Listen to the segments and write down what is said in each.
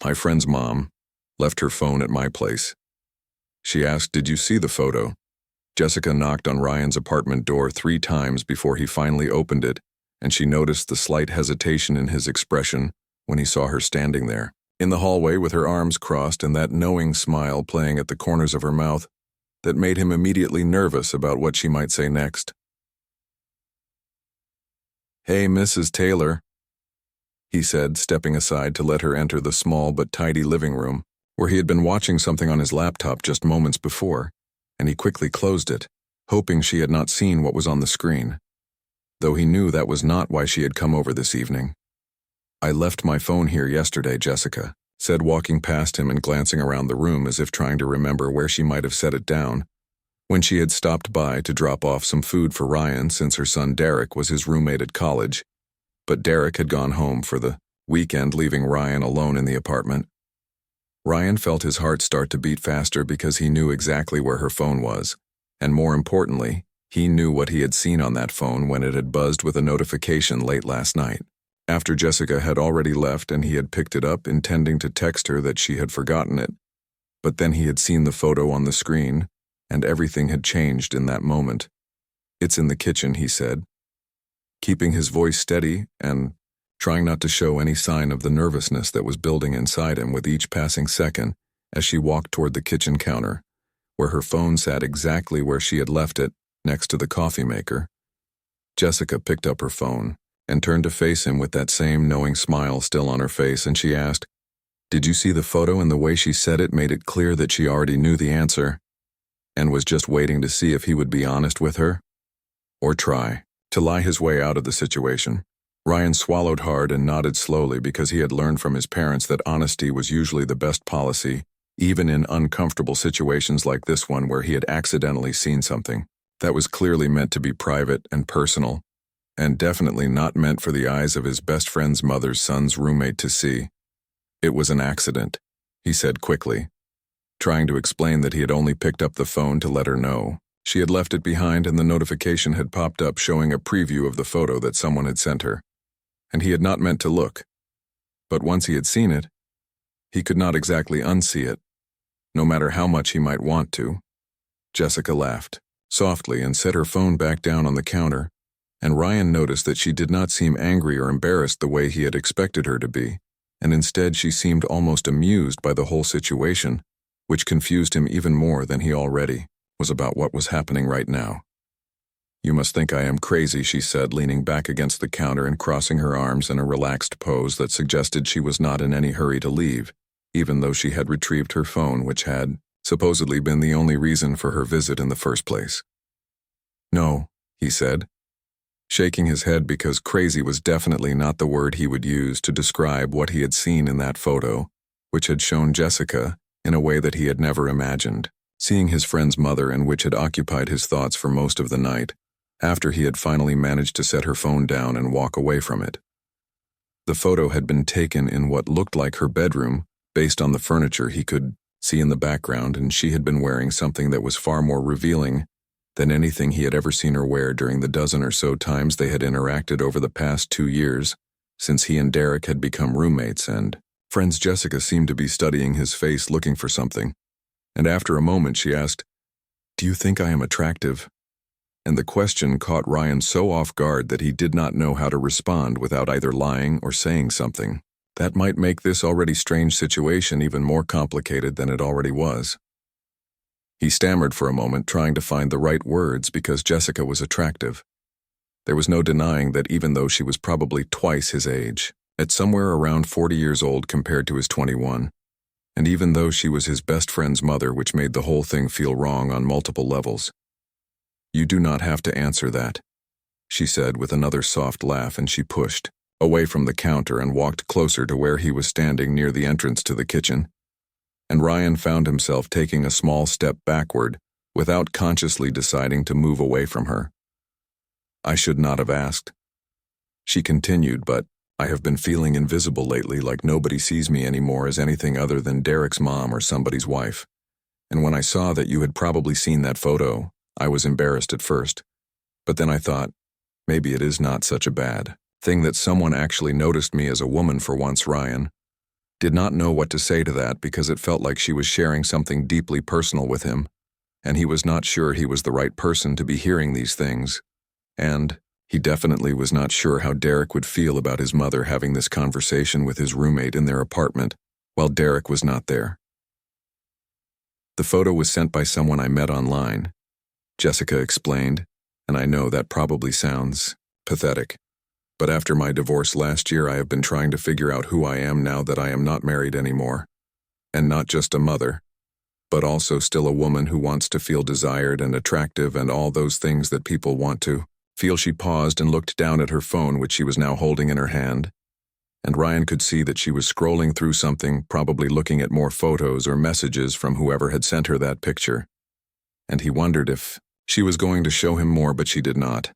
My friend's mom left her phone at my place. She asked, "Did you see the photo?" Jessica knocked on Ryan's apartment door 3 times before he finally opened it, and she noticed the slight hesitation in his expression when he saw her standing there, in the hallway with her arms crossed and that knowing smile playing at the corners of her mouth that made him immediately nervous about what she might say next. "Hey, Mrs. Taylor," he said, stepping aside to let her enter the small but tidy living room, where he had been watching something on his laptop just moments before, and he quickly closed it, hoping she had not seen what was on the screen, though he knew that was not why she had come over this evening. "I left my phone here yesterday," Jessica said, walking past him and glancing around the room as if trying to remember where she might have set it down, when she had stopped by to drop off some food for Ryan since her son Derek was his roommate at college, but Derek had gone home for the weekend, leaving Ryan alone in the apartment. Ryan felt his heart start to beat faster because he knew exactly where her phone was, and more importantly, he knew what he had seen on that phone when it had buzzed with a notification late last night, after Jessica had already left and he had picked it up intending to text her that she had forgotten it. But then he had seen the photo on the screen, and everything had changed in that moment. "It's in the kitchen," he said, keeping his voice steady and trying not to show any sign of the nervousness that was building inside him with each passing second as she walked toward the kitchen counter, where her phone sat exactly where she had left it, next to the coffee maker. Jessica picked up her phone and turned to face him with that same knowing smile still on her face, and she asked, "Did you see the photo?" And the way she said it made it clear that she already knew the answer and was just waiting to see if he would be honest with her or try to lie his way out of the situation. Ryan swallowed hard and nodded slowly because he had learned from his parents that honesty was usually the best policy, even in uncomfortable situations like this one where he had accidentally seen something that was clearly meant to be private and personal, and definitely not meant for the eyes of his best friend's mother's son's roommate to see. "It was an accident," he said quickly, trying to explain that he had only picked up the phone to let her know. She had left it behind and the notification had popped up showing a preview of the photo that someone had sent her, and he had not meant to look. But once he had seen it, he could not exactly unsee it, no matter how much he might want to. Jessica laughed softly and set her phone back down on the counter, and Ryan noticed that she did not seem angry or embarrassed the way he had expected her to be, and instead she seemed almost amused by the whole situation, which confused him even more than he already was about what was happening right now. "You must think I am crazy," she said, leaning back against the counter and crossing her arms in a relaxed pose that suggested she was not in any hurry to leave, even though she had retrieved her phone, which had supposedly been the only reason for her visit in the first place. "No," he said, shaking his head because crazy was definitely not the word he would use to describe what he had seen in that photo, which had shown Jessica in a way that he had never imagined, seeing his friend's mother, and which had occupied his thoughts for most of the night, after he had finally managed to set her phone down and walk away from it. The photo had been taken in what looked like her bedroom, based on the furniture he could see in the background, and she had been wearing something that was far more revealing than anything he had ever seen her wear during the dozen or so times they had interacted over the past 2 years, since he and Derek had become roommates and friends. Jessica seemed to be studying his face, looking for something, and after a moment she asked, "Do you think I am attractive?" And the question caught Ryan so off guard that he did not know how to respond without either lying or saying something that might make this already strange situation even more complicated than it already was. He stammered for a moment, trying to find the right words because Jessica was attractive. There was no denying that even though she was probably twice his age, at somewhere around 40 years old compared to his 21, and even though she was his best friend's mother, which made the whole thing feel wrong on multiple levels. "You do not have to answer that," she said with another soft laugh, and she pushed away from the counter and walked closer to where he was standing near the entrance to the kitchen. And Ryan found himself taking a small step backward without consciously deciding to move away from her. "I should not have asked," she continued, "but I have been feeling invisible lately, like nobody sees me anymore as anything other than Derek's mom or somebody's wife. And when I saw that you had probably seen that photo, I was embarrassed at first. But then I thought, maybe it is not such a bad thing that someone actually noticed me as a woman for once, Ryan. did not know what to say to that because it felt like she was sharing something deeply personal with him, and he was not sure he was the right person to be hearing these things, and he definitely was not sure how Derek would feel about his mother having this conversation with his roommate in their apartment while Derek was not there. The photo was sent by someone I met online, Jessica explained, and I know that probably sounds pathetic. But after my divorce last year, I have been trying to figure out who I am now that I am not married anymore. And not just a mother, but also still a woman who wants to feel desired and attractive and all those things that people want to feel. She paused and looked down at her phone, which she was now holding in her hand. And Ryan could see that she was scrolling through something, probably looking at more photos or messages from whoever had sent her that picture. And he wondered if she was going to show him more, but she did not.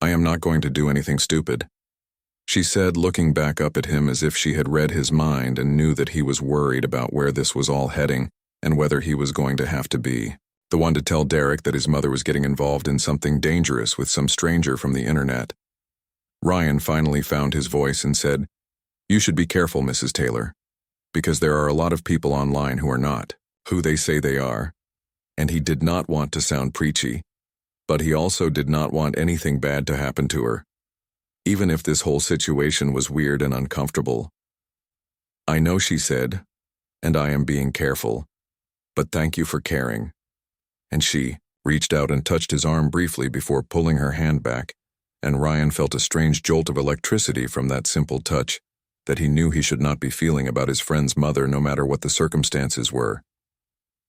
"I am not going to do anything stupid," she said, looking back up at him as if she had read his mind and knew that he was worried about where this was all heading and whether he was going to have to be the one to tell Derek that his mother was getting involved in something dangerous with some stranger from the internet. Ryan finally found his voice and said, "You should be careful, Mrs. Taylor, because there are a lot of people online who are not who they say they are." And he did not want to sound preachy, but he also did not want anything bad to happen to her, even if this whole situation was weird and uncomfortable. "I know," she said, "and I am being careful, but thank you for caring." And she reached out and touched his arm briefly before pulling her hand back, and Ryan felt a strange jolt of electricity from that simple touch that he knew he should not be feeling about his friend's mother no matter what the circumstances were.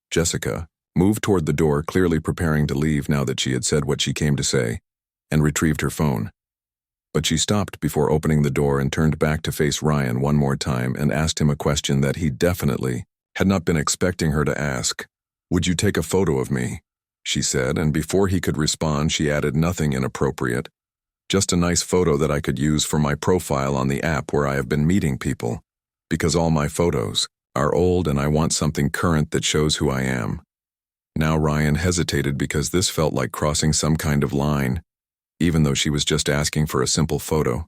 Jessica moved toward the door, clearly preparing to leave now that she had said what she came to say, and retrieved her phone. But she stopped before opening the door and turned back to face Ryan one more time and asked him a question that he definitely had not been expecting her to ask. "Would you take a photo of me?" she said, and before he could respond, she added nothing inappropriate. "Just a nice photo that I could use for my profile on the app where I have been meeting people, because all my photos are old and I want something current that shows who I am." Now Ryan hesitated because this felt like crossing some kind of line, even though she was just asking for a simple photo.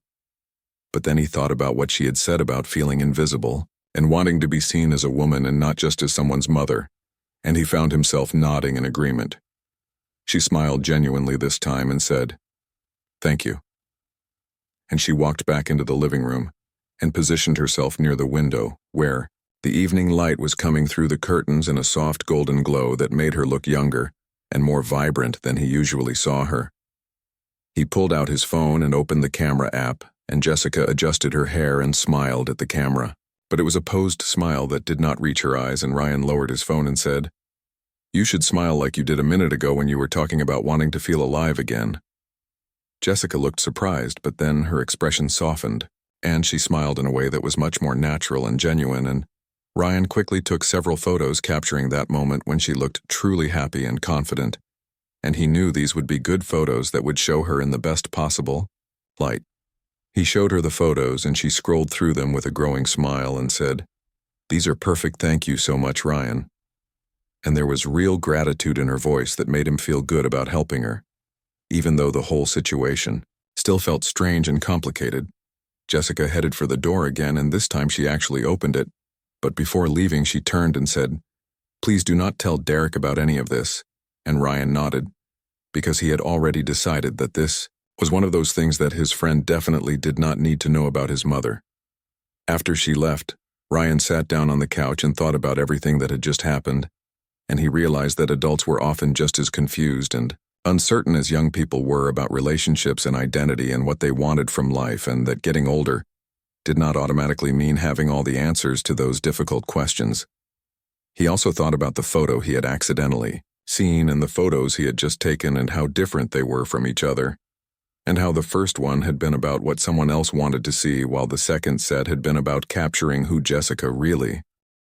But then he thought about what she had said about feeling invisible and wanting to be seen as a woman and not just as someone's mother, and he found himself nodding in agreement. She smiled genuinely this time and said, "Thank you." And she walked back into the living room and positioned herself near the window where the evening light was coming through the curtains in a soft golden glow that made her look younger and more vibrant than he usually saw her. He pulled out his phone and opened the camera app, and Jessica adjusted her hair and smiled at the camera. But it was a posed smile that did not reach her eyes, and Ryan lowered his phone and said, "You should smile like you did a minute ago when you were talking about wanting to feel alive again." Jessica looked surprised, but then her expression softened, and she smiled in a way that was much more natural and genuine, and Ryan quickly took several photos capturing that moment when she looked truly happy and confident, and he knew these would be good photos that would show her in the best possible light. He showed her the photos and she scrolled through them with a growing smile and said, "These are perfect, thank you so much, Ryan." And there was real gratitude in her voice that made him feel good about helping her, even though the whole situation still felt strange and complicated. Jessica headed for the door again, and this time she actually opened it. But before leaving, she turned and said, "Please do not tell Derek about any of this." And Ryan nodded, because he had already decided that this was one of those things that his friend definitely did not need to know about his mother. After she left, Ryan sat down on the couch and thought about everything that had just happened, and he realized that adults were often just as confused and uncertain as young people were about relationships and identity and what they wanted from life, and that getting older did not automatically mean having all the answers to those difficult questions. He also thought about the photo he had accidentally seen and the photos he had just taken and how different they were from each other, and how the first one had been about what someone else wanted to see while the second set had been about capturing who Jessica really